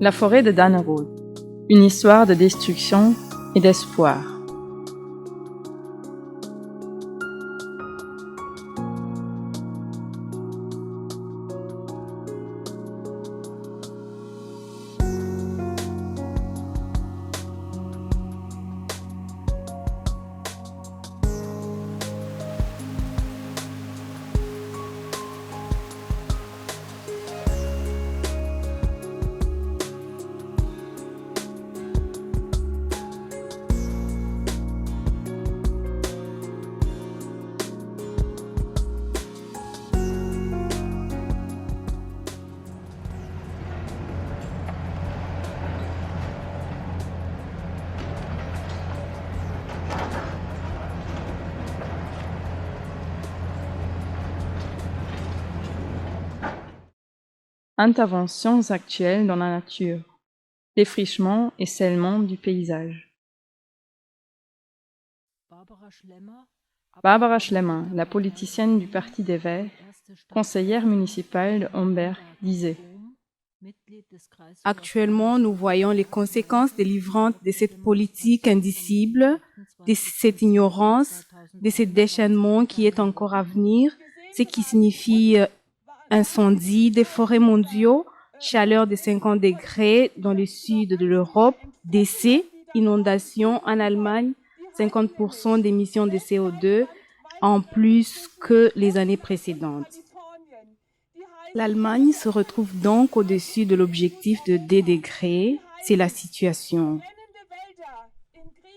La forêt de Dannenrode, une histoire de destruction et d'espoir. Interventions actuelles dans la nature, défrichement et scellement du paysage. Barbara Schlemmer, la politicienne du Parti des Verts, conseillère municipale de Homberg, disait: Actuellement, nous voyons les conséquences délivrantes de cette politique indicible, de cette ignorance, de ce déchaînement qui est encore à venir, ce qui signifie incendie des forêts mondiaux, chaleur de 50 degrés dans le sud de l'Europe, décès, inondations en Allemagne, 50% d'émissions de CO2 en plus que les années précédentes. L'Allemagne se retrouve donc au-dessus de l'objectif de 2 degrés. C'est la situation.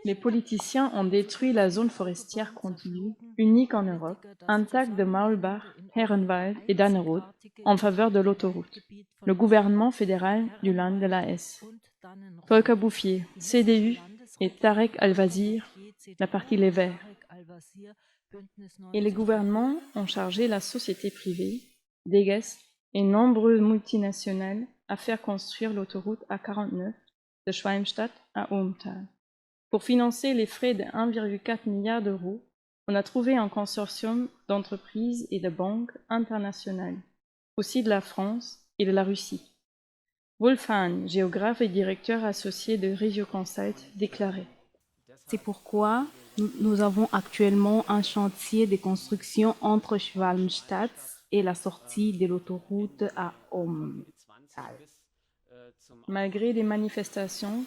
Les politiciens ont détruit la zone forestière contiguë, unique en Europe, intacte de Maulbach, Herrenwald et Dannenrode, en faveur de l'autoroute. Le gouvernement fédéral du Land de la Hesse. Volker Bouffier, CDU, et Tarek Al-Wazir, la partie Les Verts. Et les gouvernements ont chargé la société privée, Deges et nombreuses multinationales à faire construire l'autoroute A49 de Schwalmstadt à Ohmtal. Pour financer les frais de 1,4 milliard d'euros, on a trouvé un consortium d'entreprises et de banques internationales, aussi de la France et de la Russie. Wolf Hahn, géographe et directeur associé de Regioconsult, déclarait: C'est pourquoi nous avons actuellement un chantier de construction entre Schwalmstadt et la sortie de l'autoroute à Ohmtal. Malgré les manifestations,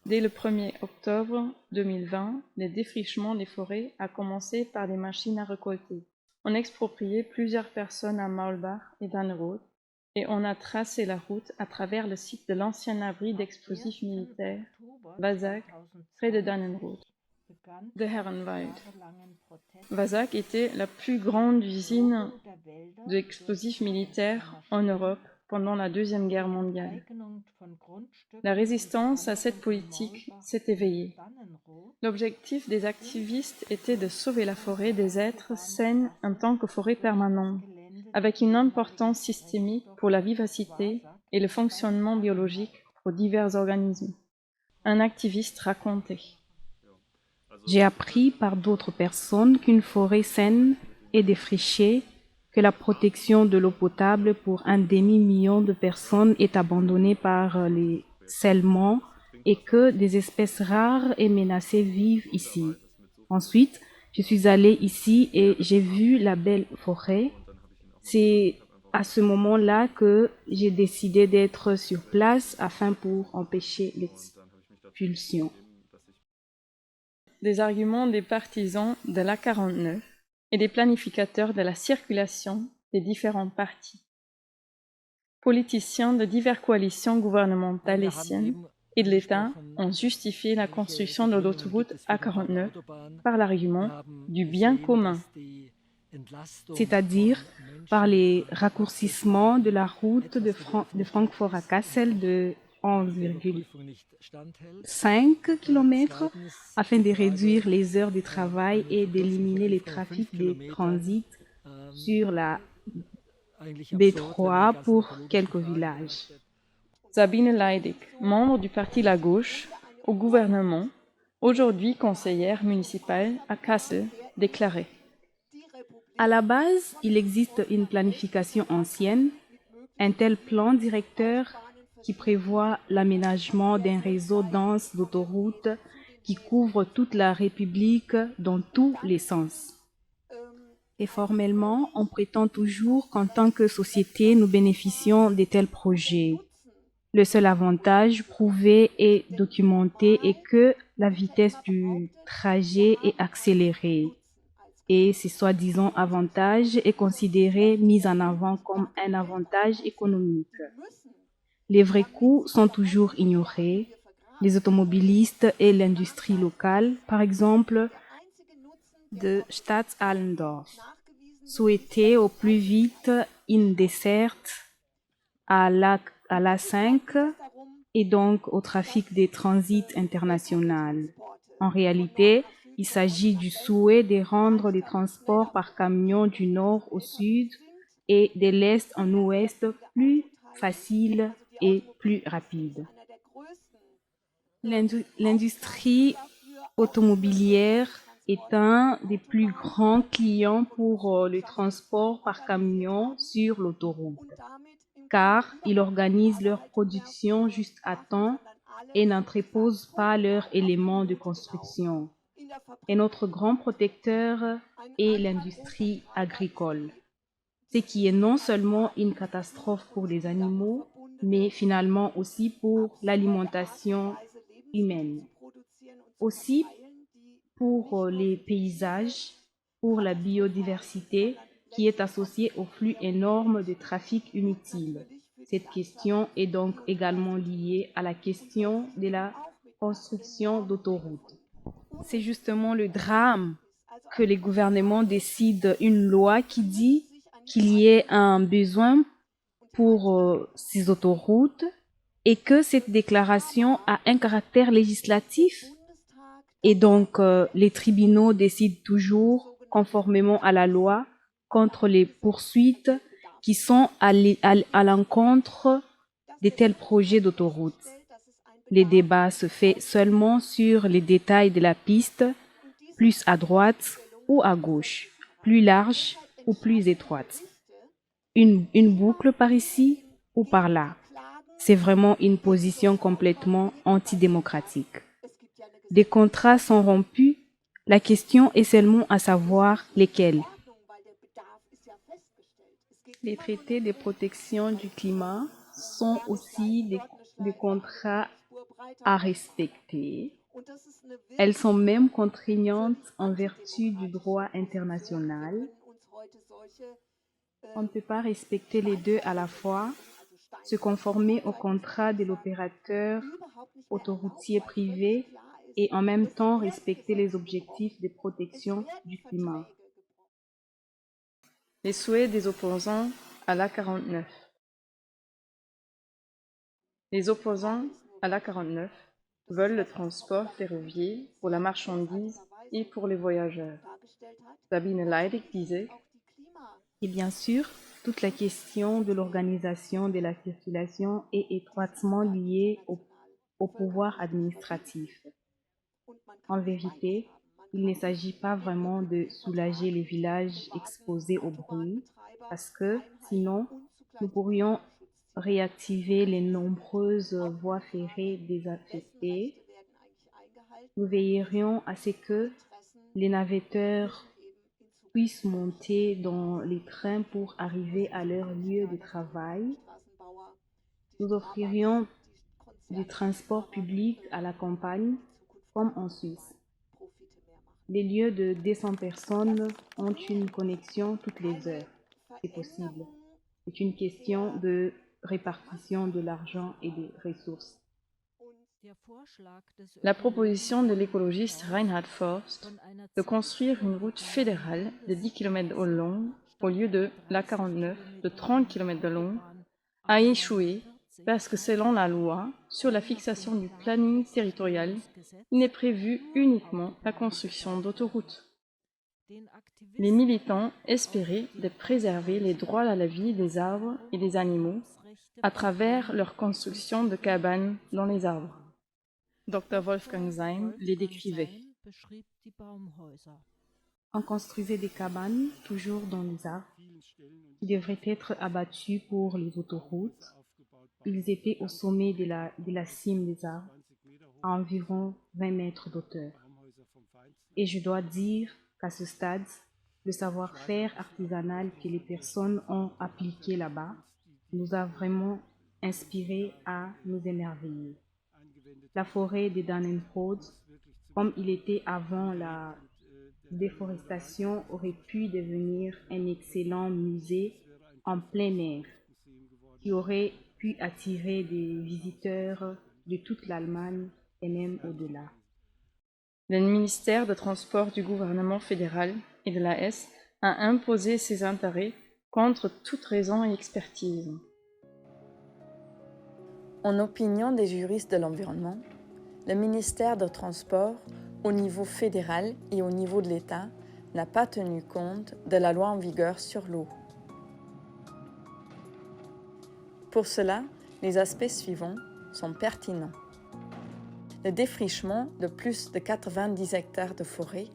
dès le 1er octobre 2020, le défrichement des forêts a commencé par des machines à récolter. On exproprié plusieurs personnes à Maulbach et Dannenrode et on a tracé la route à travers le site de l'ancien abri d'explosifs militaires, Wasack, près de Dannenrode, de Herrenwald. Wasack était la plus grande usine d'explosifs militaires en Europe pendant la Deuxième Guerre mondiale. La résistance à cette politique s'est éveillée. L'objectif des activistes était de sauver la forêt des êtres saines en tant que forêt permanente, avec une importance systémique pour la vivacité et le fonctionnement biologique pour divers organismes. Un activiste racontait: J'ai appris par d'autres personnes qu'une forêt saine est défrichée, que la protection de l'eau potable pour un demi-million de personnes est abandonnée par les scellements et que des espèces rares et menacées vivent ici. Ensuite, je suis allée ici et j'ai vu la belle forêt. C'est à ce moment-là que j'ai décidé d'être sur place afin pour empêcher l'expulsion. Des arguments des partisans de l'A49 et des planificateurs de la circulation des différents partis. Politiciens de diverses coalitions gouvernementales hessiennes et de l'État ont justifié la construction de l'autoroute A49 par l'argument du bien commun, c'est-à-dire par les raccourcissements de la route de Francfort à Kassel de 11,5 km afin de réduire les heures de travail et d'éliminer les trafics des transits sur la B3 pour quelques villages. Sabine Leidig, membre du parti La Gauche, au gouvernement, aujourd'hui conseillère municipale à Kassel, déclarait: À la base, il existe une planification ancienne. Un tel plan directeur qui prévoit l'aménagement d'un réseau dense d'autoroutes qui couvre toute la République dans tous les sens. Et formellement, on prétend toujours qu'en tant que société, nous bénéficions de tels projets. Le seul avantage prouvé et documenté est que la vitesse du trajet est accélérée et ce soi-disant avantage est considéré, mis en avant comme un avantage économique. Les vrais coûts sont toujours ignorés. Les automobilistes et l'industrie locale, par exemple, de Stadt-Allendorf, souhaitaient au plus vite une desserte à l'A5 et donc au trafic des transits internationaux. En réalité, il s'agit du souhait de rendre les transports par camion du nord au sud et de l'est en ouest plus faciles et plus rapides. L'industrie automobilière est un des plus grands clients pour le transport par camion sur l'autoroute, car ils organisent leur production juste à temps et n'entreposent pas leurs éléments de construction. Et notre grand protecteur est l'industrie agricole, ce qui est non seulement une catastrophe pour les animaux, mais finalement aussi pour l'alimentation humaine. Aussi pour les paysages, pour la biodiversité qui est associée au flux énorme de trafic inutile. Cette question est donc également liée à la question de la construction d'autoroutes. C'est justement le drame que les gouvernements décident une loi qui dit qu'il y ait un besoin pour ces autoroutes et que cette déclaration a un caractère législatif. Et donc, les tribunaux décident toujours, conformément à la loi, contre les poursuites qui sont à l'encontre de tels projets d'autoroute. Les débats se font seulement sur les détails de la piste, plus à droite ou à gauche, plus large ou plus étroite. Une boucle par ici ou par là. C'est vraiment une position complètement antidémocratique. Des contrats sont rompus, la question est seulement à savoir lesquels. Les traités de protection du climat sont aussi des contrats à respecter. Elles sont même contraignantes en vertu du droit international. On ne peut pas respecter les deux à la fois, se conformer au contrat de l'opérateur autoroutier privé et en même temps respecter les objectifs de protection du climat. Les souhaits des opposants à l'A49. Les opposants à l'A49 veulent le transport ferroviaire pour la marchandise et pour les voyageurs. Sabine Leidig disait: Et bien sûr, toute la question de l'organisation de la circulation est étroitement liée au pouvoir administratif. En vérité, il ne s'agit pas vraiment de soulager les villages exposés au bruit, parce que sinon, nous pourrions réactiver les nombreuses voies ferrées désaffectées. Nous veillerions à ce que les navetteurs puissent monter dans les trains pour arriver à leur lieu de travail. Nous offririons du transport public à la campagne, comme en Suisse. Les lieux de 200 personnes ont une connexion toutes les heures. C'est possible. C'est une question de répartition de l'argent et des ressources. La proposition de l'écologiste Reinhard Forst de construire une route fédérale de 10 km de long au lieu de l'A49 de 30 km de long a échoué parce que selon la loi sur la fixation du planning territorial, il n'est prévu uniquement la construction d'autoroutes. Les militants espéraient de préserver les droits à la vie des arbres et des animaux à travers leur construction de cabanes dans les arbres. Dr. Wolfgang Seim les décrivait. On construisait des cabanes, toujours dans les arbres, qui devraient être abattus pour les autoroutes. Ils étaient au sommet de la cime des arbres, à environ 20 mètres d'auteur. Et je dois dire qu'à ce stade, le savoir-faire artisanal que les personnes ont appliqué là-bas nous a vraiment inspirés à nous émerveiller. La forêt de Dannenrode, comme il était avant la déforestation, aurait pu devenir un excellent musée en plein air qui aurait pu attirer des visiteurs de toute l'Allemagne et même au-delà. Le ministère des Transports du gouvernement fédéral et de la Hesse a imposé ses intérêts contre toute raison et expertise. En opinion des juristes de l'environnement, le ministère des Transports, au niveau fédéral et au niveau de l'État, n'a pas tenu compte de la loi en vigueur sur l'eau. Pour cela, les aspects suivants sont pertinents. Le défrichement de plus de 90 hectares de forêt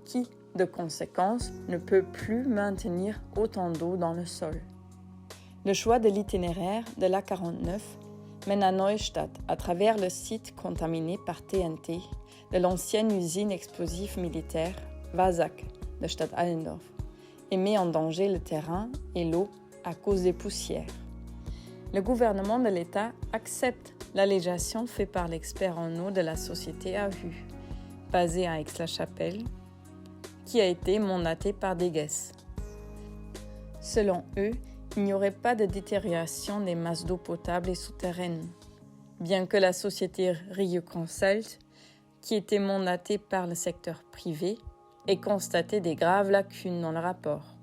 qui, de conséquence, ne peut plus maintenir autant d'eau dans le sol. Le choix de l'itinéraire de l'A49 mène à Neustadt à travers le site contaminé par TNT de l'ancienne usine explosif militaire Wasak de Stadt-Allendorf et met en danger le terrain et l'eau à cause des poussières. Le gouvernement de l'État accepte l'allégation faite par l'expert en eau de la société AHU, basée à Aix-la-Chapelle, qui a été mandatée par Degues. Selon eux, il n'y aurait pas de détérioration des masses d'eau potable et souterraines, bien que la société Rio Consult, qui était mandatée par le secteur privé, ait constaté des graves lacunes dans le rapport.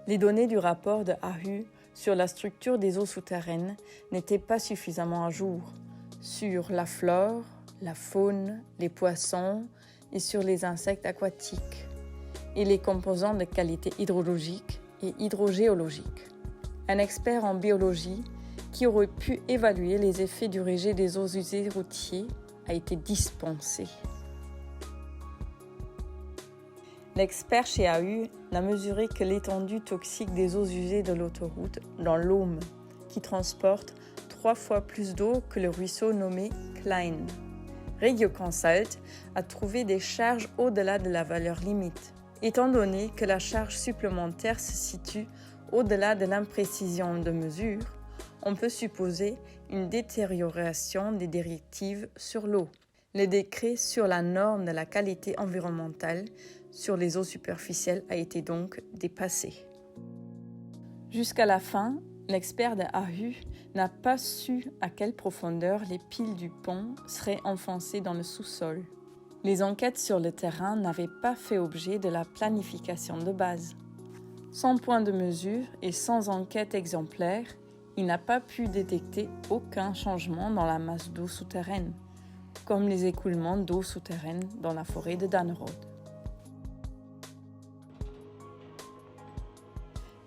Les données du rapport de AHU sur la structure des eaux souterraines n'étaient pas suffisamment à jour sur la flore, la faune, les poissons et sur les insectes aquatiques et les composants de qualité hydrologique et hydrogéologique. Un expert en biologie qui aurait pu évaluer les effets du rejet des eaux usées routiers a été dispensé. L'expert chez AHU n'a mesuré que l'étendue toxique des eaux usées de l'autoroute dans l'Aume, qui transporte 3 fois plus d'eau que le ruisseau nommé Klein. Regio Consult a trouvé des charges au-delà de la valeur limite, étant donné que la charge supplémentaire se situe au-delà de l'imprécision de mesure. On peut supposer une détérioration des directives sur l'eau. Le décret sur la norme de la qualité environnementale sur les eaux superficielles a été donc dépassé. Jusqu'à la fin, l'expert de AHU n'a pas su à quelle profondeur les piles du pont seraient enfoncées dans le sous-sol. Les enquêtes sur le terrain n'avaient pas fait objet de la planification de base. Sans point de mesure et sans enquête exemplaire, il n'a pas pu détecter aucun changement dans la masse d'eau souterraine, comme les écoulements d'eau souterraine dans la forêt de Dannenrode.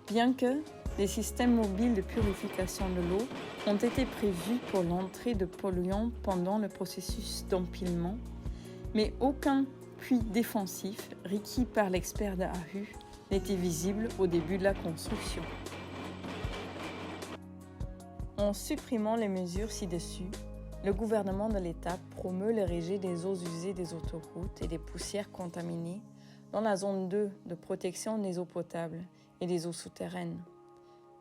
Bien que des systèmes mobiles de purification de l'eau ont été prévus pour l'entrée de polluants pendant le processus d'empilement, mais aucun puits défensif requis par l'expert de AHU n'était visible au début de la construction. En supprimant les mesures ci-dessus, le gouvernement de l'État promeut le rejet des eaux usées des autoroutes et des poussières contaminées dans la zone 2 de protection des eaux potables et des eaux souterraines.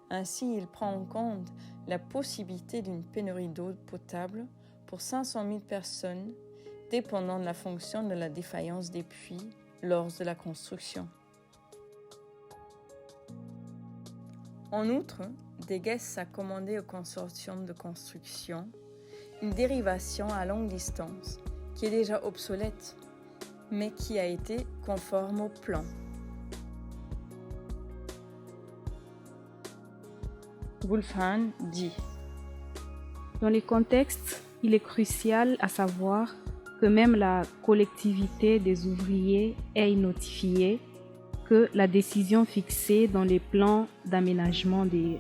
Ainsi, il prend en compte la possibilité d'une pénurie d'eau potable pour 500 000 personnes dépendant de la fonction de la défaillance des puits lors de la construction. En outre, Degues a commandé au consortium de construction une dérivation à longue distance qui est déjà obsolète, mais qui a été conforme au plan. Wolfhahn dit: Dans les contextes, il est crucial à savoir que même la collectivité des ouvriers ait notifié que la décision fixée dans les plans d'aménagement des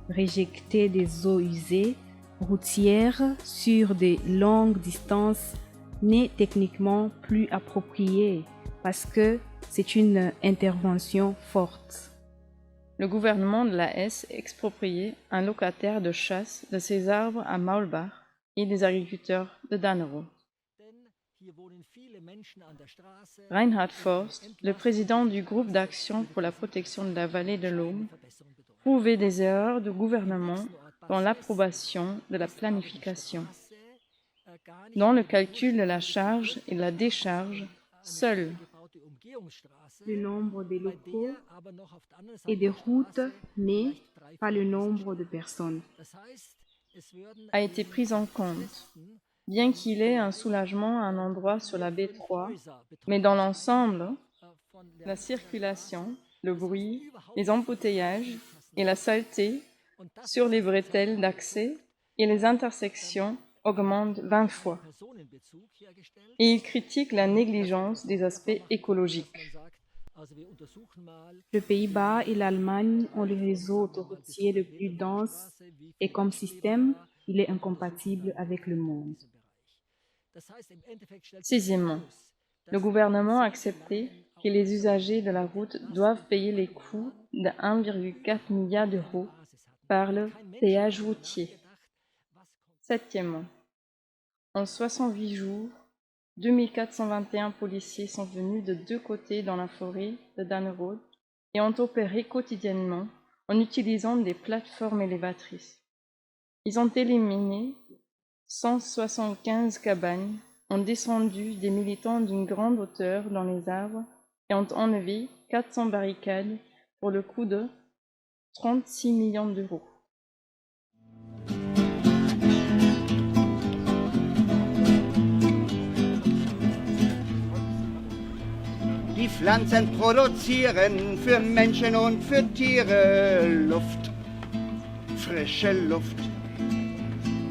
rejeter des eaux usées routières sur des longues distances n'est techniquement plus appropriée parce que c'est une intervention forte. Le gouvernement de la Hesse expropriait un locataire de chasse de ses arbres à Maulbach et des agriculteurs de Danerow. Reinhard Forst, le président du groupe d'action pour la protection de la vallée de l'Aube, trouvait des erreurs de gouvernement dans l'approbation de la planification. Dans le calcul de la charge et de la décharge, seul le nombre des locaux et des routes, mais pas le nombre de personnes, a été pris en compte, bien qu'il ait un soulagement à un endroit sur la B3, mais dans l'ensemble, la circulation, le bruit, les embouteillages et la saleté sur les bretelles d'accès et les intersections augmentent 20 fois. Et il critique la négligence des aspects écologiques. Les Pays-Bas et l'Allemagne ont le réseau autoroutier le plus dense et comme système, il est incompatible avec le monde. Sixièmement, le gouvernement a accepté que les usagers de la route doivent payer les coûts de 1,4 milliard d'euros par le péage routier. Septièmement, en 68 jours, 2421 policiers sont venus de deux côtés dans la forêt de Danerow et ont opéré quotidiennement en utilisant des plateformes élévatrices. Ils ont éliminé 175 cabanes, ont descendu des militants d'une grande hauteur dans les arbres et ont enlevé 400 barricades pour le coût de 36 millions d'euros. Die Pflanzen produzieren für Menschen und für Tiere Luft, frische Luft.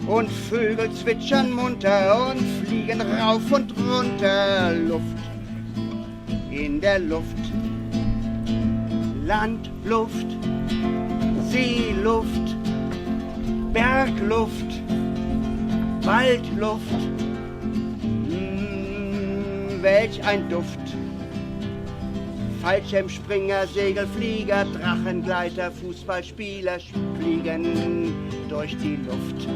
Und Vögel zwitschern munter und fliegen rauf und runter. Luft, in der Luft. Landluft, Seeluft, Bergluft, Waldluft. Welch ein Duft. Fallschirmspringer, Segelflieger, Drachengleiter, Fußballspieler fliegen durch die Luft.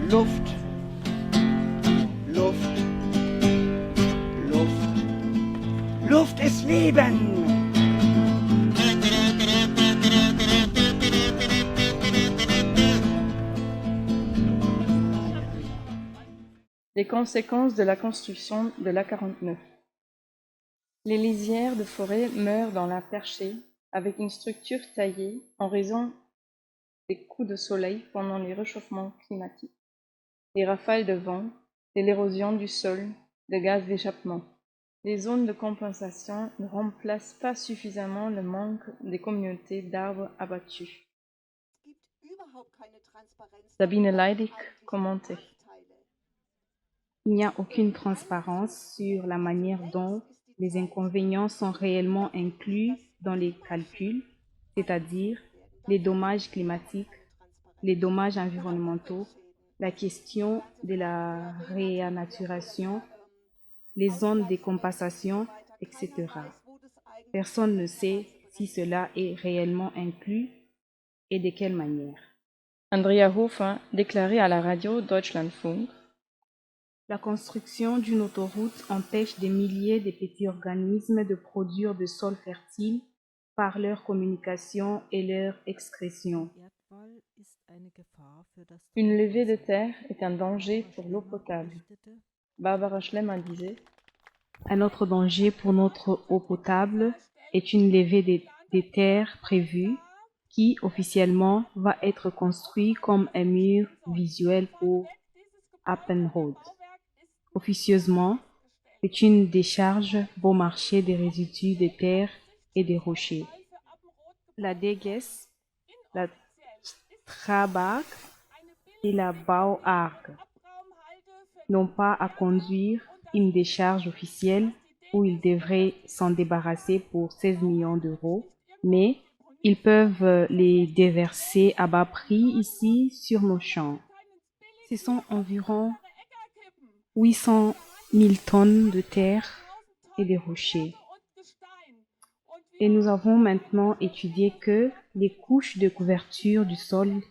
Luft, Luft, Luft, Luft ist Leben. Les conséquences de la construction de l'A49. Les lisières de forêt meurent dans la perchée avec une structure taillée en raison des coups de soleil pendant les réchauffements climatiques, les rafales de vent, de l'érosion du sol, de gaz d'échappement. Les zones de compensation ne remplacent pas suffisamment le manque des communautés d'arbres abattus. Sabine Leidig commentait. Il n'y a aucune transparence sur la manière dont les inconvénients sont réellement inclus dans les calculs, c'est-à-dire les dommages climatiques, les dommages environnementaux, la question de la rénaturation, les zones de compensation, etc. Personne ne sait si cela est réellement inclus et de quelle manière. Andrea Hofer déclarait à la radio Deutschlandfunk: La construction d'une autoroute empêche des milliers de petits organismes de produire de sols fertiles par leur communication et leur excrétion. Une levée de terre est un danger pour l'eau potable. Barbara Schlemmer disait: Un autre danger pour notre eau potable est une levée des terres prévue qui, officiellement, va être construite comme un mur visuel pour Appenrode. Officieusement, c'est une décharge bon marché des résidus des terres et des rochers. La Deges, la Strabag et la Bauarg n'ont pas à conduire une décharge officielle où ils devraient s'en débarrasser pour 16 millions d'euros, mais ils peuvent les déverser à bas prix ici sur nos champs. Ce sont environ 800 000 tonnes de terre et de rochers. Et nous avons maintenant étudié que les couches de couverture du sol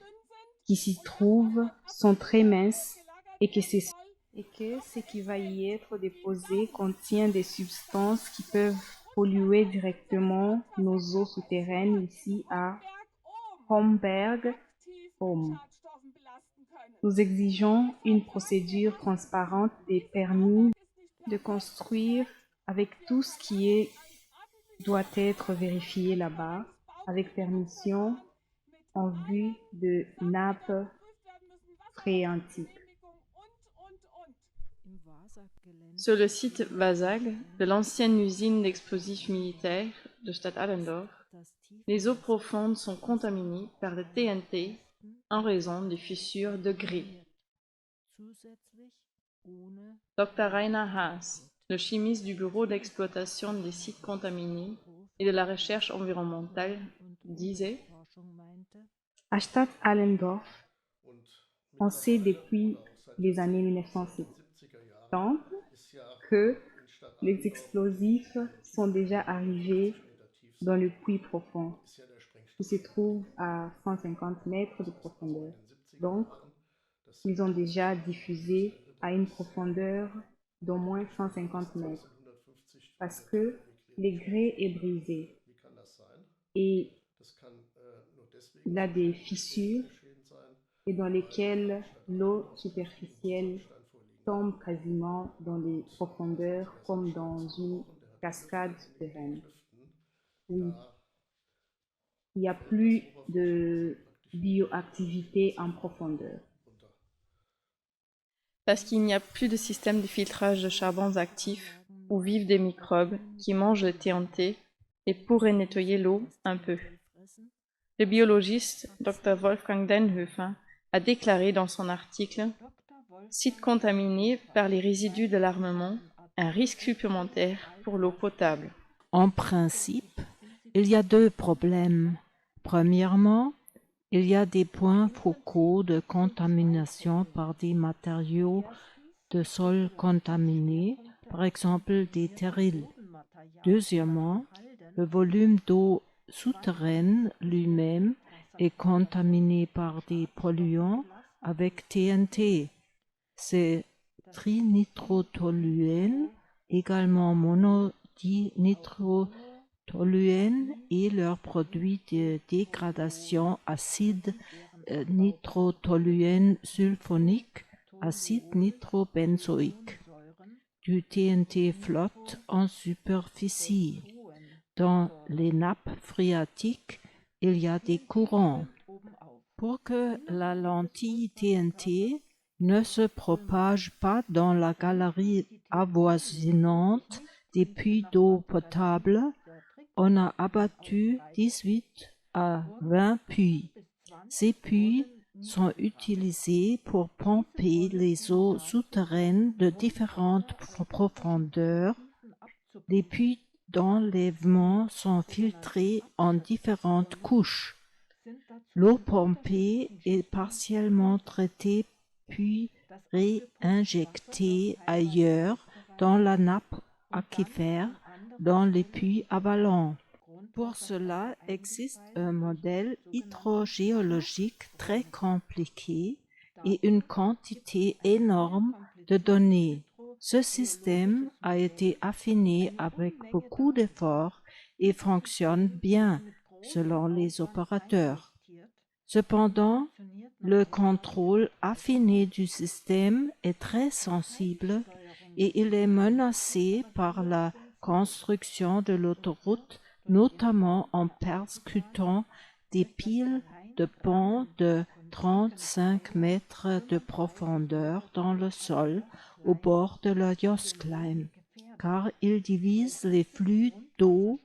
qui s'y trouvent sont très minces et que ce qui va y être déposé contient des substances qui peuvent polluer directement nos eaux souterraines ici à Homberg. Nous exigeons une procédure transparente des permis de construire avec tout ce qui doit être vérifié là-bas, avec permission en vue de nappes phréatiques. Sur le site Vasag de l'ancienne usine d'explosifs militaires de Stadt Allendorf, les eaux profondes sont contaminées par le TNT en raison des fissures de grès. Dr. Rainer Haas, le chimiste du bureau d'exploitation des sites contaminés et de la recherche environnementale, disait: À Stadt Allendorf, on sait depuis les années 1970 que les explosifs sont déjà arrivés dans le puits profond, qui se trouve à 150 mètres de profondeur. Donc, ils ont déjà diffusé à une profondeur d'au moins 150 mètres, parce que le grès est brisé et il a des fissures et dans lesquelles l'eau superficielle tombe quasiment dans les profondeurs comme dans une cascade souterraine. Oui, il n'y a plus de bioactivité en profondeur. Parce qu'il n'y a plus de système de filtrage de charbons actifs où vivent des microbes qui mangent le TNT et pourraient nettoyer l'eau un peu. Le biologiste Dr. Wolfgang Deinhoefer a déclaré dans son article « Site contaminé par les résidus de l'armement, un risque supplémentaire pour l'eau potable ». En principe, il y a deux problèmes. Premièrement, il y a des points focaux de contamination par des matériaux de sol contaminés, par exemple des terrils. Deuxièmement, le volume d'eau souterraine lui-même est contaminé par des polluants avec TNT. C'est trinitrotoluène, également monodinitrotoluène et leurs produits de dégradation acide nitrotoluène sulfonique, acide nitrobenzoïque. Du TNT flotte en superficie. Dans les nappes phréatiques, il y a des courants. Pour que la lentille TNT ne se propage pas dans la galerie avoisinante des puits d'eau potable, on a abattu 18 à 20 puits. Ces puits sont utilisés pour pomper les eaux souterraines de différentes profondeurs. Les puits d'enlèvement sont filtrés en différentes couches. L'eau pompée est partiellement traitée puis réinjectée ailleurs dans la nappe aquifère, dans les puits avalants. Pour cela existe un modèle hydrogéologique très compliqué et une quantité énorme de données. Ce système a été affiné avec beaucoup d'efforts et fonctionne bien selon les opérateurs. Cependant, le contrôle affiné du système est très sensible et il est menacé par la construction de l'autoroute, notamment en percutant des piles de pans de 35 mètres de profondeur dans le sol au bord de la Josklein, car il divise les flux d'eau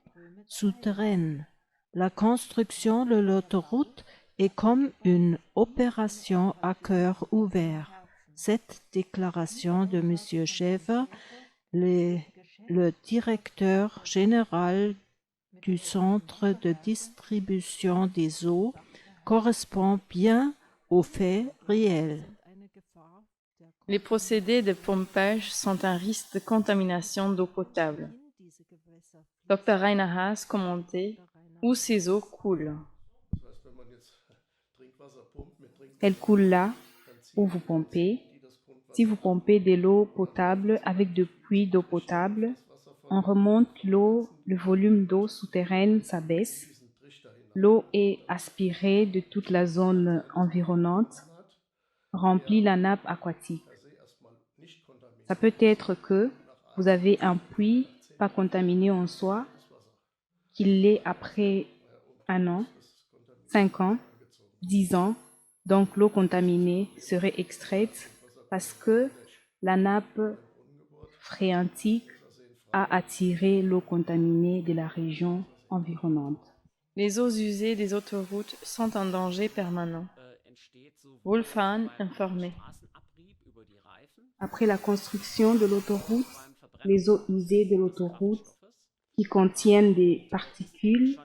souterraine. La construction de l'autoroute est comme une opération à cœur ouvert. Cette déclaration de M. Schäfer, le directeur général du centre de distribution des eaux, correspond bien aux faits réels. Les procédés de pompage sont un risque de contamination d'eau potable. Dr. Rainer Haas commentait où ces eaux coulent. Elles coulent là où vous pompez. Si vous pompez de l'eau potable avec des puits d'eau potable, on remonte l'eau, le volume d'eau souterraine s'abaisse. L'eau est aspirée de toute la zone environnante, remplit la nappe aquatique. Ça peut être que vous avez un puits pas contaminé en soi, qu'il l'est après 1 an, 5 ans, 10 ans, donc l'eau contaminée serait extraite parce que la nappe phréatique a attiré l'eau contaminée de la région environnante. Les eaux usées des autoroutes sont un danger permanent. Wolfhahn informé. Après la construction de l'autoroute, les eaux usées de l'autoroute qui contiennent des particules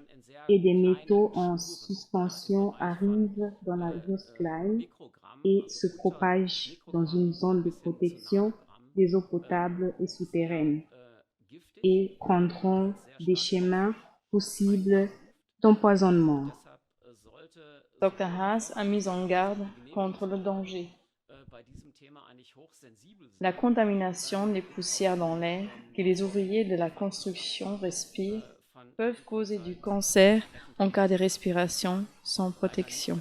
et des métaux en suspension arrivent dans la Yosklein et se propagent dans une zone de protection des eaux potables et souterraines et prendront des chemins possibles d'empoisonnement. Dr. Haas a mis en garde contre le danger. La contamination des poussières dans l'air que les ouvriers de la construction respirent peuvent causer du cancer en cas de respiration sans protection.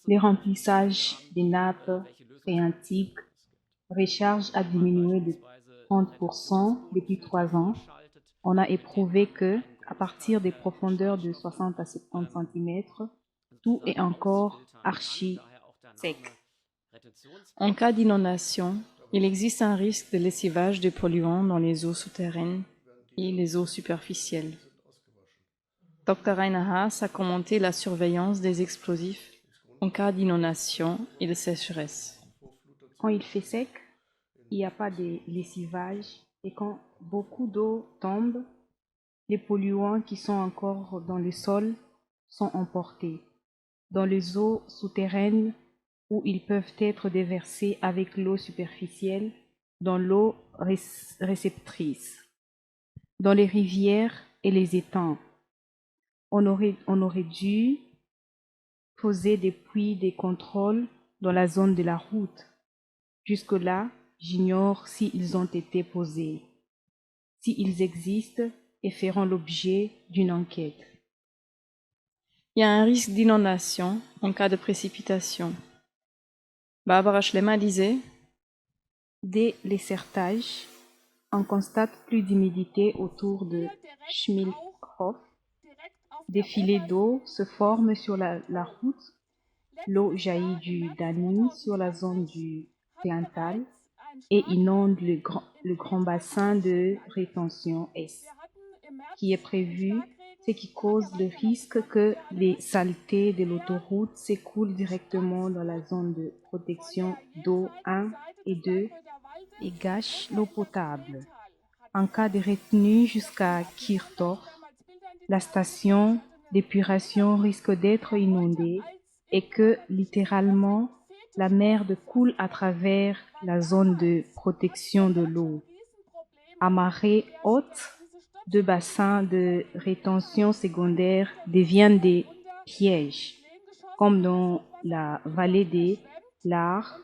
Les remplissages des nappes phréatiques recharge a diminué de 30% depuis 3 ans. On a éprouvé que, à partir des profondeurs de 60 à 70 cm, tout est encore archi sec. En cas d'inondation, il existe un risque de lessivage de polluants dans les eaux souterraines et les eaux superficielles. Dr. Rainer Haas a commenté la surveillance des explosifs en cas d'inondation et de sécheresse. Quand il fait sec, il n'y a pas de lessivage et quand beaucoup d'eau tombe, les polluants qui sont encore dans le sol sont emportés dans les eaux souterraines où ils peuvent être déversés avec l'eau superficielle dans l'eau réceptrice, dans les rivières et les étangs. On aurait dû poser des puits de contrôle dans la zone de la route. Jusque-là, j'ignore s'ils ont été posés, s'ils existent et feront l'objet d'une enquête. Il y a un risque d'inondation en cas de précipitation. Barbara Schlemmer disait: dès l'essertage, on constate plus d'humidité autour de Schmilkhof. Des filets d'eau se forment sur la route. L'eau jaillit du Danny sur la zone du Plantal et inonde le grand bassin de rétention S, qui est prévu, ce qui cause le risque que les saletés de l'autoroute s'écoulent directement dans la zone de protection d'eau 1 et 2 et gâchent l'eau potable. En cas de retenue jusqu'à Kirchdorf, la station d'épuration risque d'être inondée et que, littéralement, la merde coule à travers la zone de protection de l'eau. À marée haute, 2 bassins de rétention secondaire deviennent des pièges, comme dans la vallée des Lares.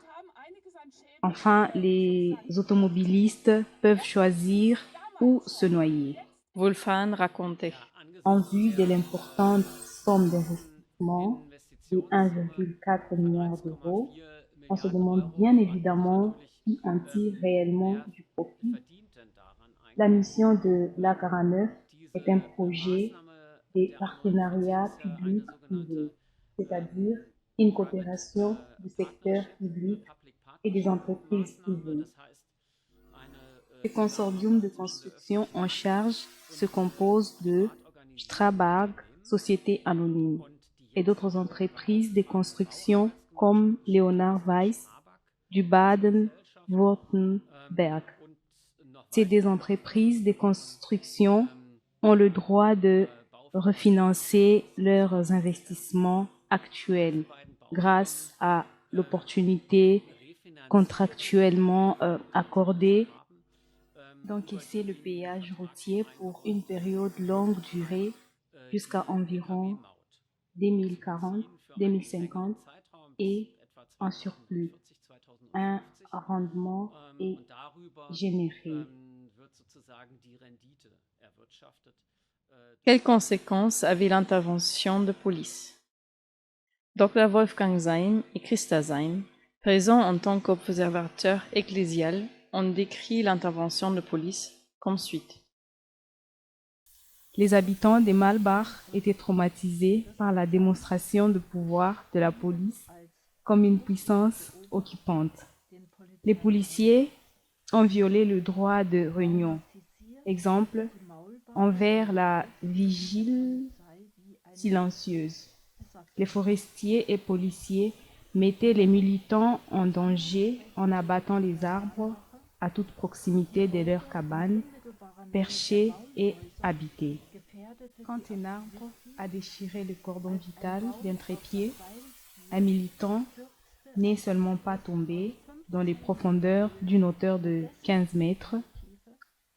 Enfin, les automobilistes peuvent choisir où se noyer. Wolfhahn racontait. En vue de l'importante somme d'investissement de 1,4 milliard d'euros, on se demande bien évidemment qui en tire réellement du profit. La mission de l'A49 est un projet de partenariat public-privé, c'est-à-dire une coopération du secteur public et des entreprises privées. Le consortium de construction en charge se compose de Strabag, société anonyme, et d'autres entreprises de construction comme Leonard Weiss, du Baden-Württemberg. Ces 2 entreprises de construction ont le droit de refinancer leurs investissements actuels grâce à l'opportunité contractuellement accordée d'encaisser le péage routier pour une période longue durée jusqu'à environ 2040, 2050 et en surplus, un rendement est généré. Quelles conséquences avait l'intervention de police? Dr Wolfgang Seim et Christa Seim, présents en tant qu'observateurs ecclésial, ont décrit l'intervention de police comme suit. Les habitants des Malbach étaient traumatisés par la démonstration de pouvoir de la police comme une puissance occupante. Les policiers ont violé le droit de réunion. Exemple, envers la vigile silencieuse. Les forestiers et policiers mettaient les militants en danger en abattant les arbres à toute proximité de leurs cabanes, perchées et habitées. Quand un arbre a déchiré le cordon vital d'un trépied, un militant n'est seulement pas tombé dans les profondeurs d'une hauteur de 15 mètres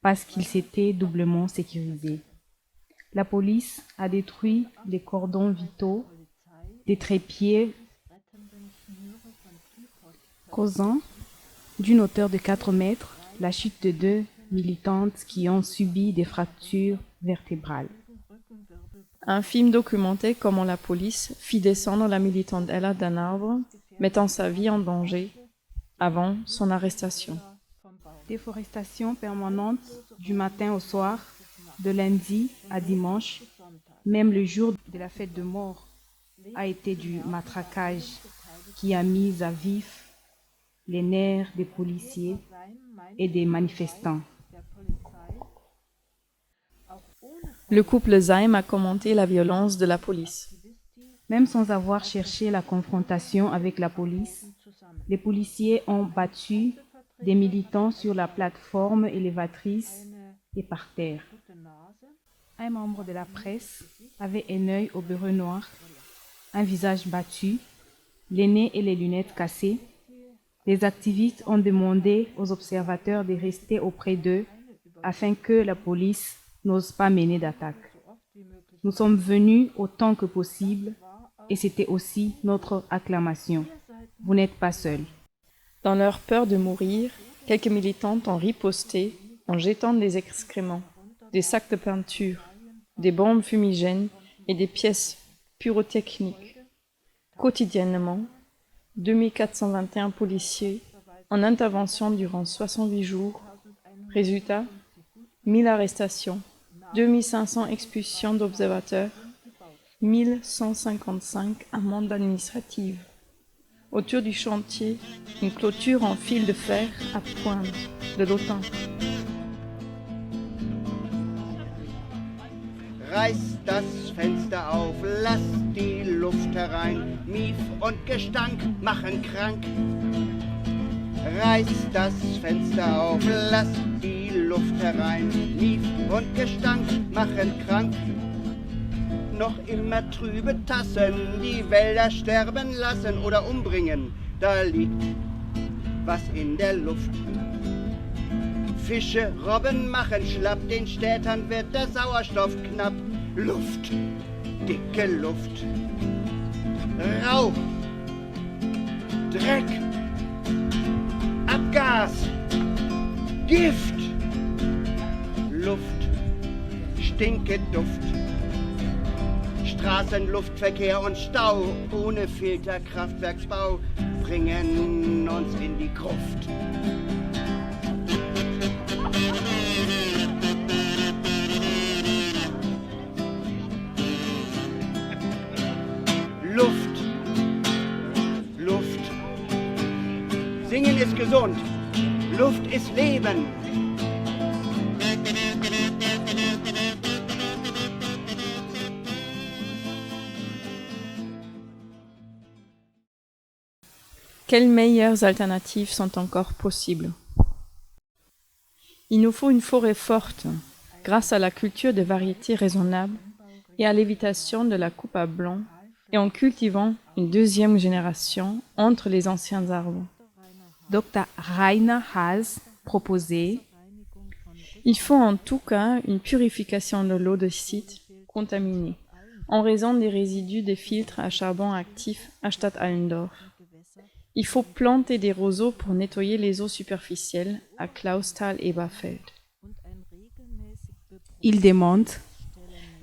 parce qu'il s'était doublement sécurisé. La police a détruit les cordons vitaux des trépieds causant d'une hauteur de 4 mètres la chute de 2 militantes qui ont subi des fractures vertébrales. Un film documentait comment la police fit descendre la militante Ella d'un arbre, mettant sa vie en danger avant son arrestation. Déforestation permanente du matin au soir, de lundi à dimanche, même le jour de la fête de mort, a été du matraquage qui a mis à vif les nerfs des policiers et des manifestants. Le couple Seim a commenté la violence de la police. Même sans avoir cherché la confrontation avec la police, les policiers ont battu des militants sur la plateforme élévatrice et par terre. Un membre de la presse avait un œil au beurre noir, un visage battu, les nez et les lunettes cassées. Les activistes ont demandé aux observateurs de rester auprès d'eux afin que la police n'ose pas mener d'attaque. Nous sommes venus autant que possible et c'était aussi notre acclamation. Vous n'êtes pas seuls. Dans leur peur de mourir, quelques militantes ont riposté en jetant des excréments, des sacs de peinture, des bombes fumigènes et des pièces pyrotechniques. Quotidiennement, 2421 policiers en intervention durant 68 jours. Résultat, 1000 arrestations, 2500 expulsions d'observateurs, 1155 amendes administratives. Autour du chantier, une clôture en fil de fer à pointe de l'OTAN. Reiß das Fenster auf, lass die Luft herein. Mief und Gestank machen krank. Reiß das Fenster auf, lass die Luft herein. Mief und Gestank machen krank. Noch immer trübe Tassen, die Wälder sterben lassen oder umbringen. Da liegt was in der Luft. Fische, Robben machen schlapp, den Städtern wird der Sauerstoff knapp. Luft, dicke Luft. Rauch, Dreck, Abgas, Gift. Luft, Stinkeduft. Straßenluftverkehr und Stau ohne Filterkraftwerksbau bringen uns in die Gruft. Luft, Luft. Singen ist gesund, Luft ist Leben. Quelles meilleures alternatives sont encore possibles? Il nous faut une forêt forte, grâce à la culture de variétés raisonnables et à l'évitation de la coupe à blanc et en cultivant une deuxième génération entre les anciens arbres. Dr. Rainer Haas proposait: il faut en tout cas une purification de l'eau de site contaminée, en raison des résidus des filtres à charbon actif à Stadt-Allendorf. Il faut planter des roseaux pour nettoyer les eaux superficielles à Clausthal-Eberfeld. Il demande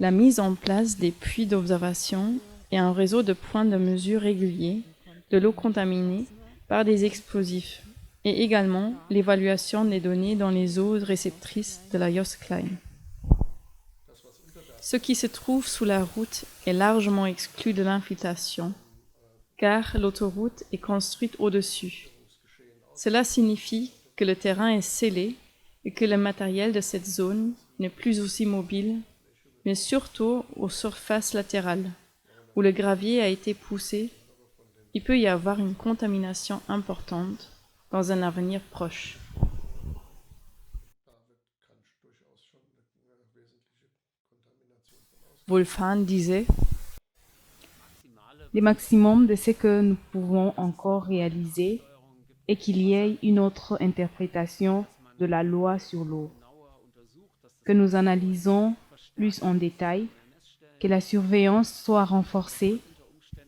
la mise en place des puits d'observation et un réseau de points de mesure réguliers de l'eau contaminée par des explosifs, et également l'évaluation des données dans les eaux réceptrices de la Jost Klein. Ce qui se trouve sous la route est largement exclu de l'infiltration, car l'autoroute est construite au-dessus. Cela signifie que le terrain est scellé et que le matériel de cette zone n'est plus aussi mobile, mais surtout aux surfaces latérales, où le gravier a été poussé. Il peut y avoir une contamination importante dans un avenir proche. Wolfhahn disait: le maximum de ce que nous pouvons encore réaliser est qu'il y ait une autre interprétation de la loi sur l'eau, que nous analysons plus en détail, que la surveillance soit renforcée,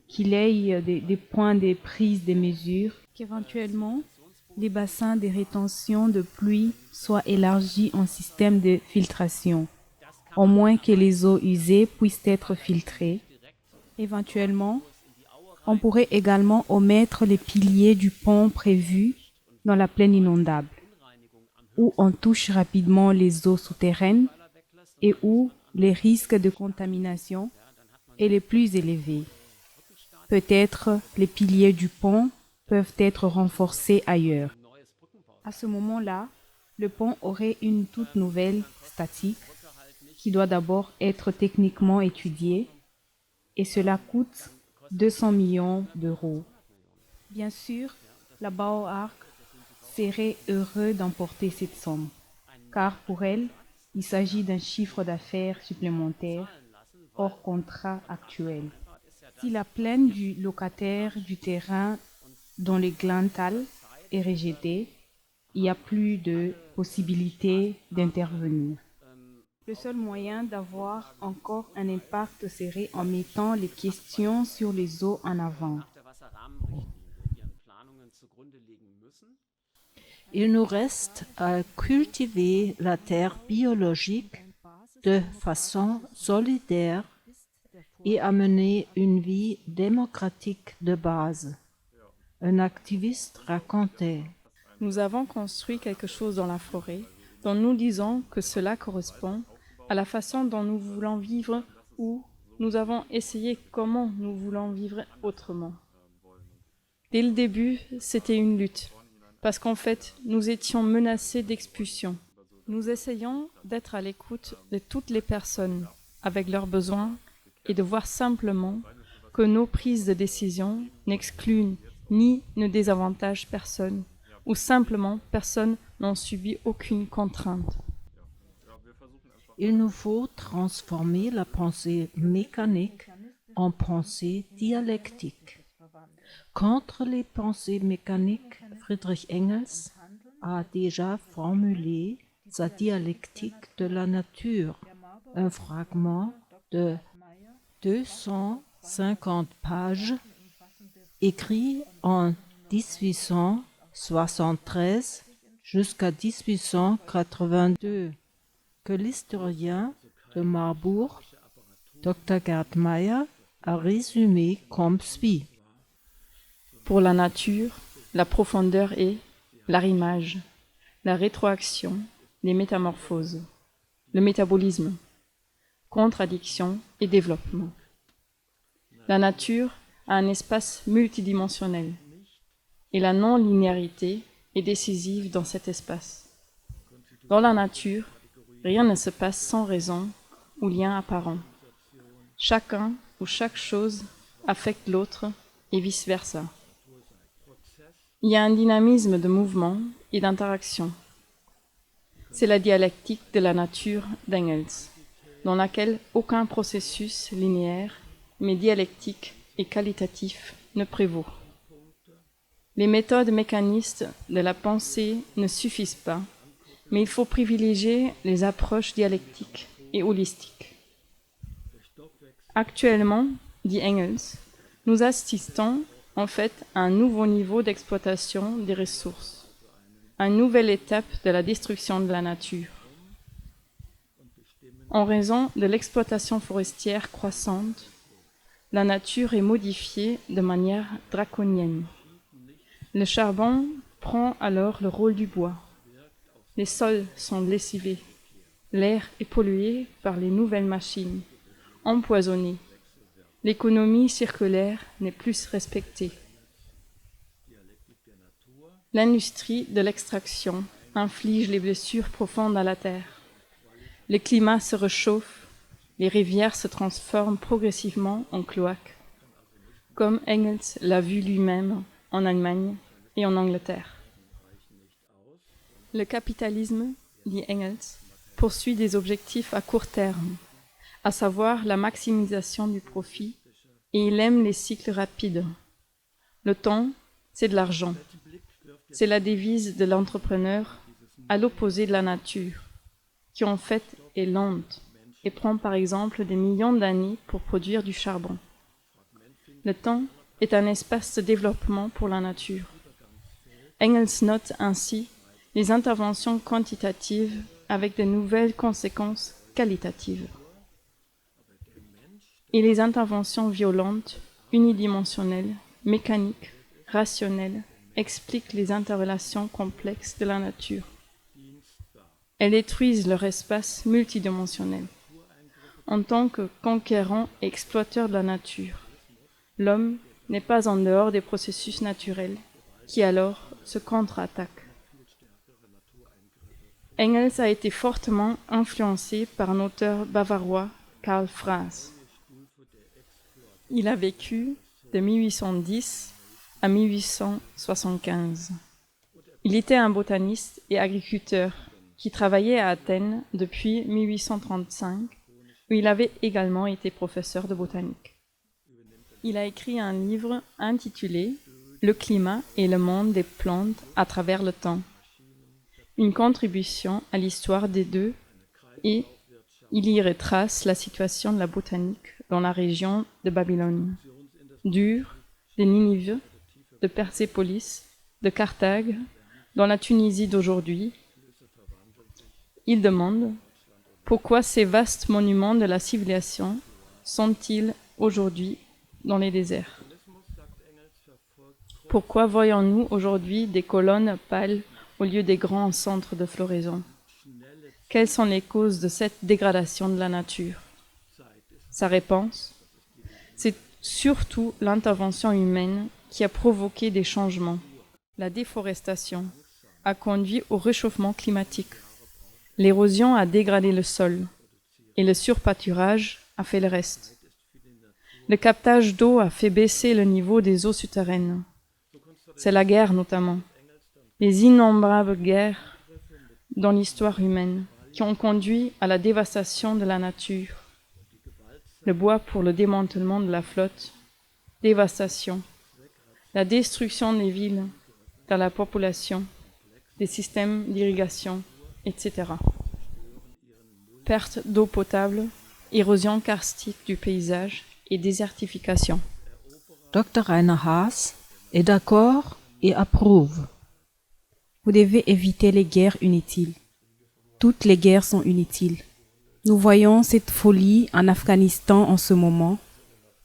qu'il y ait des points de prise des mesures, qu'éventuellement les bassins de rétention de pluie soient élargis en système de filtration, au moins que les eaux usées puissent être filtrées. Éventuellement, on pourrait également omettre les piliers du pont prévu dans la plaine inondable, où on touche rapidement les eaux souterraines et où les risques de contamination est le plus élevé. Peut-être les piliers du pont peuvent être renforcés ailleurs. À ce moment-là, le pont aurait une toute nouvelle statique qui doit d'abord être techniquement étudiée, et cela coûte 200 millions d'euros. Bien sûr, la Bauark serait heureux d'emporter cette somme, car pour elle, il s'agit d'un chiffre d'affaires supplémentaire hors contrat actuel. Si la plainte du locataire du terrain dans le Glantal est rejetée, il n'y a plus de possibilité d'intervenir. Le seul moyen d'avoir encore un impact serait en mettant les questions sur les eaux en avant. Il nous reste à cultiver la terre biologique de façon solidaire et à mener une vie démocratique de base. Un activiste racontait: nous avons construit quelque chose dans la forêt dont nous disons que cela correspond à la façon dont nous voulons vivre, ou nous avons essayé comment nous voulons vivre autrement. Dès le début, c'était une lutte, parce qu'en fait, nous étions menacés d'expulsion. Nous essayons d'être à l'écoute de toutes les personnes avec leurs besoins et de voir simplement que nos prises de décision n'excluent ni ne désavantagent personne, ou simplement personne n'en subit aucune contrainte. Il nous faut transformer la pensée mécanique en pensée dialectique. Contre les pensées mécaniques, Friedrich Engels a déjà formulé sa dialectique de la nature, un fragment de 250 pages, écrit en 1873 jusqu'à 1882, que l'historien de Marbourg, Dr. Gerd Meyer, a résumé comme suit. Pour la nature, la profondeur est l'arrimage, la rétroaction, les métamorphoses, le métabolisme, contradiction et développement. La nature a un espace multidimensionnel et la non-linéarité est décisive dans cet espace. Dans la nature, rien ne se passe sans raison ou lien apparent. Chacun ou chaque chose affecte l'autre et vice-versa. Il y a un dynamisme de mouvement et d'interaction. C'est la dialectique de la nature d'Engels, dans laquelle aucun processus linéaire mais dialectique et qualitatif ne prévaut. Les méthodes mécanistes de la pensée ne suffisent pas, mais il faut privilégier les approches dialectiques et holistiques. Actuellement, dit Engels, nous assistons en fait à un nouveau niveau d'exploitation des ressources, à une nouvelle étape de la destruction de la nature. En raison de l'exploitation forestière croissante, la nature est modifiée de manière draconienne. Le charbon prend alors le rôle du bois. Les sols sont lessivés. L'air est pollué par les nouvelles machines, empoisonné. L'économie circulaire n'est plus respectée. L'industrie de l'extraction inflige les blessures profondes à la terre. Le climat se réchauffe, les rivières se transforment progressivement en cloaques, comme Engels l'a vu lui-même en Allemagne et en Angleterre. Le capitalisme, dit Engels, poursuit des objectifs à court terme, à savoir la maximisation du profit, et il aime les cycles rapides. Le temps, c'est de l'argent. C'est la devise de l'entrepreneur, à l'opposé de la nature, qui en fait est lente et prend par exemple des millions d'années pour produire du charbon. Le temps est un espace de développement pour la nature. Engels note ainsi les interventions quantitatives avec de nouvelles conséquences qualitatives. Et les interventions violentes, unidimensionnelles, mécaniques, rationnelles, expliquent les interrelations complexes de la nature. Elles détruisent leur espace multidimensionnel. En tant que conquérant et exploiteur de la nature, l'homme n'est pas en dehors des processus naturels, qui alors se contre-attaquent. Engels a été fortement influencé par un auteur bavarois, Karl Fraß. Il a vécu de 1810 à 1875. Il était un botaniste et agriculteur qui travaillait à Athènes depuis 1835, où il avait également été professeur de botanique. Il a écrit un livre intitulé « Le climat et le monde des plantes à travers le temps », une contribution à l'histoire des deux, et il y retrace la situation de la botanique dans la région de Babylone, d'Ur, de Ninive, de Persépolis, de Carthage, dans la Tunisie d'aujourd'hui. Il demande pourquoi ces vastes monuments de la civilisation sont-ils aujourd'hui dans les déserts? Pourquoi voyons-nous aujourd'hui des colonnes pâles au lieu des grands centres de floraison? Quelles sont les causes de cette dégradation de la nature? Sa réponse, c'est surtout l'intervention humaine qui a provoqué des changements. La déforestation a conduit au réchauffement climatique. L'érosion a dégradé le sol et le surpâturage a fait le reste. Le captage d'eau a fait baisser le niveau des eaux souterraines. C'est la guerre notamment, les innombrables guerres dans l'histoire humaine qui ont conduit à la dévastation de la nature. Le bois pour le démantèlement de la flotte, dévastation, la destruction des villes, de la population, des systèmes d'irrigation, etc. Perte d'eau potable, érosion karstique du paysage et désertification. Dr. Rainer Haas est d'accord et approuve. Vous devez éviter les guerres inutiles. Toutes les guerres sont inutiles. Nous voyons cette folie en Afghanistan en ce moment.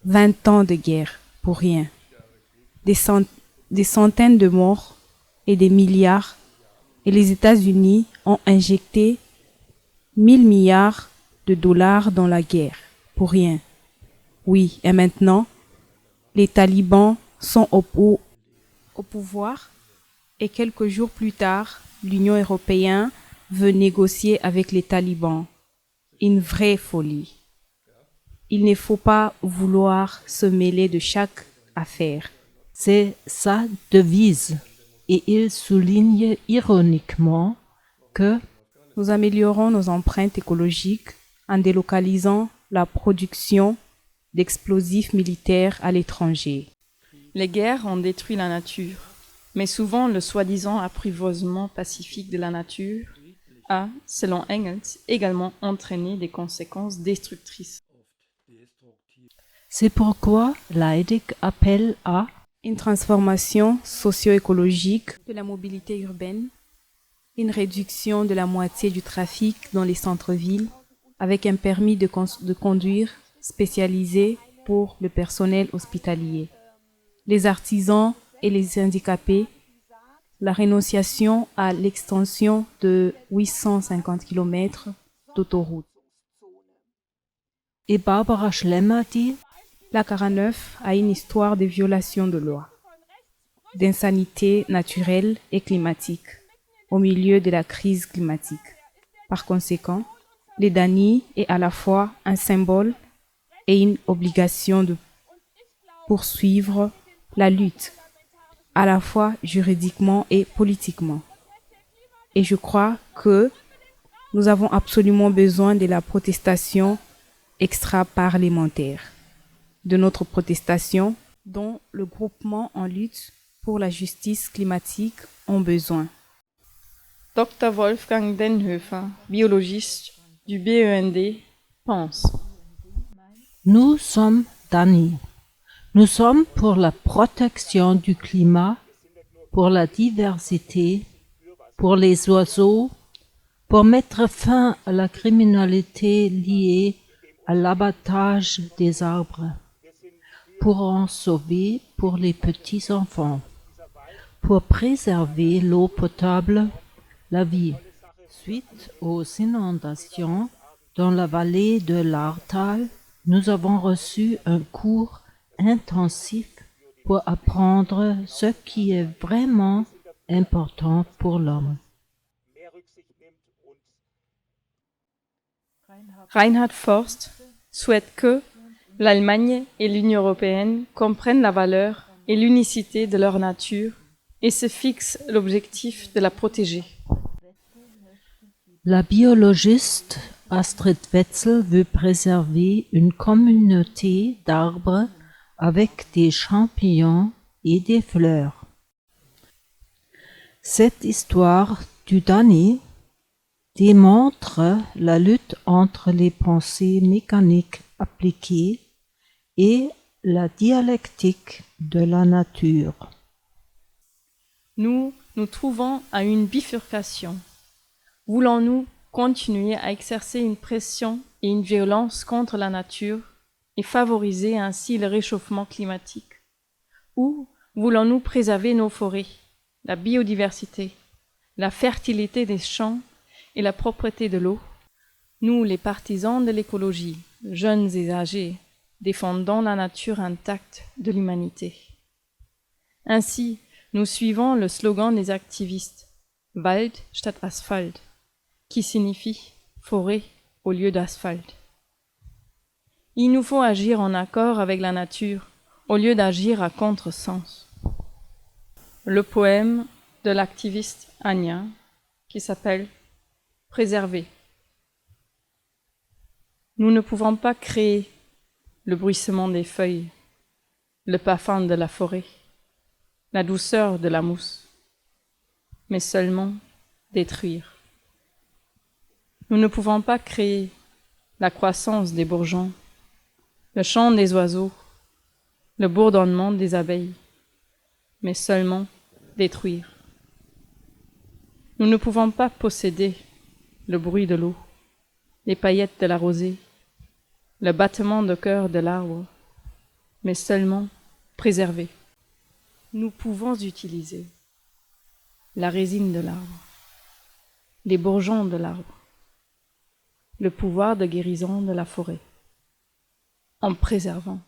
20 ans de guerre, pour rien. Des centaines de morts et des milliards. Et les États-Unis ont injecté 1000 milliards de dollars dans la guerre, pour rien. Oui, et maintenant, les talibans sont au pouvoir et quelques jours plus tard, l'Union européenne veut négocier avec les talibans. Une vraie folie. Il ne faut pas vouloir se mêler de chaque affaire. C'est sa devise. Et il souligne ironiquement que nous améliorons nos empreintes écologiques en délocalisant la production d'explosifs militaires à l'étranger. Les guerres ont détruit la nature, mais souvent le soi-disant apprivoisement pacifique de la nature a, selon Engels, également entraîné des conséquences destructrices. C'est pourquoi Leidig appelle à une transformation socio-écologique de la mobilité urbaine, une réduction de la moitié du trafic dans les centres-villes avec un permis de conduire spécialisé pour le personnel hospitalier, les artisans et les handicapés, la renonciation à l'extension de 850 km d'autoroute. Et Barbara Schlemmer dit: La 49 a une histoire de violation de loi, d'insanité naturelle et climatique au milieu de la crise climatique. Par conséquent, le Dani est à la fois un symbole et une obligation de poursuivre la lutte, à la fois juridiquement et politiquement. Et je crois que nous avons absolument besoin de la protestation extra-parlementaire, de notre protestation dont le groupement en lutte pour la justice climatique ont besoin. Dr. Wolfgang Denhöfer, biologiste du BEND, pense: Nous sommes Dani. Nous sommes pour la protection du climat, pour la diversité, pour les oiseaux, pour mettre fin à la criminalité liée à l'abattage des arbres, pour en sauver pour les petits-enfants, pour préserver l'eau potable, la vie. Suite aux inondations dans la vallée de l'Ahrtal, nous avons reçu un cours intensif pour apprendre ce qui est vraiment important pour l'homme. Reinhard Forst souhaite que l'Allemagne et l'Union européenne comprennent la valeur et l'unicité de leur nature et se fixent l'objectif de la protéger. La biologiste Astrid Wetzel veut préserver une communauté d'arbres avec des champignons et des fleurs. Cette histoire du Dani démontre la lutte entre les pensées mécaniques appliquées et la dialectique de la nature. Nous nous trouvons à une bifurcation. Voulons-nous continuer à exercer une pression et une violence contre la nature et favoriser ainsi le réchauffement climatique? Ou voulons-nous préserver nos forêts, la biodiversité, la fertilité des champs et la propreté de l'eau? Nous, les partisans de l'écologie, jeunes et âgés, défendons la nature intacte de l'humanité. Ainsi, nous suivons le slogan des activistes « Wald statt Asphalt », qui signifie « forêt au lieu d'asphalte ». Il nous faut agir en accord avec la nature, au lieu d'agir à contresens. Le poème de l'activiste Anya, qui s'appelle « Préserver ». Nous ne pouvons pas créer le bruissement des feuilles, le parfum de la forêt, la douceur de la mousse, mais seulement détruire. Nous ne pouvons pas créer la croissance des bourgeons, le chant des oiseaux, le bourdonnement des abeilles, mais seulement détruire. Nous ne pouvons pas posséder le bruit de l'eau, les paillettes de la rosée, le battement de cœur de l'arbre, mais seulement préserver. Nous pouvons utiliser la résine de l'arbre, les bourgeons de l'arbre, le pouvoir de guérison de la forêt, en préservant